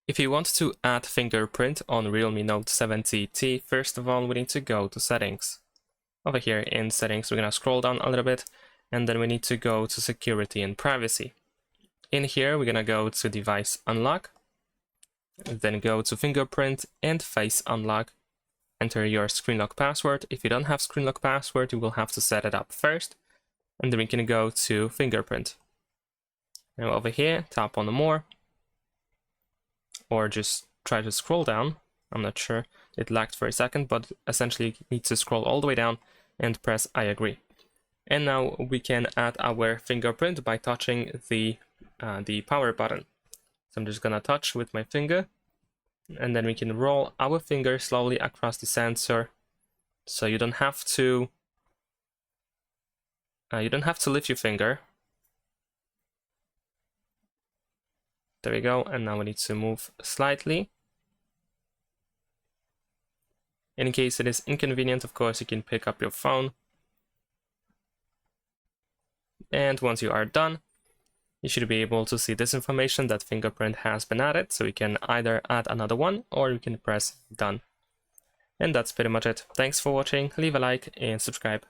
If you want to add fingerprint on Realme Note 70T, first of all, we need to go to settings. Over here in settings, we're going to scroll down a little bit, and then we need to go to security and privacy. In here, we're going to go to device unlock, then go to fingerprint and face unlock. Enter your screen lock password. If you don't have screen lock password, you will have to set it up first, and then we can go to fingerprint. Now over here, tap on more, or just try to scroll down. I'm not sure, it lagged for a second, but essentially you need to scroll all the way down and press I agree. And now we can add our fingerprint by touching the power button. So I'm just gonna touch with my finger, and then we can roll our finger slowly across the sensor. So you don't have to lift your finger. There we go, and now we need to move slightly. In case it is inconvenient, of course, you can pick up your phone. And once you are done, you should be able to see this information that fingerprint has been added. So you can either add another one or you can press done. And that's pretty much it. Thanks for watching, leave a like and subscribe.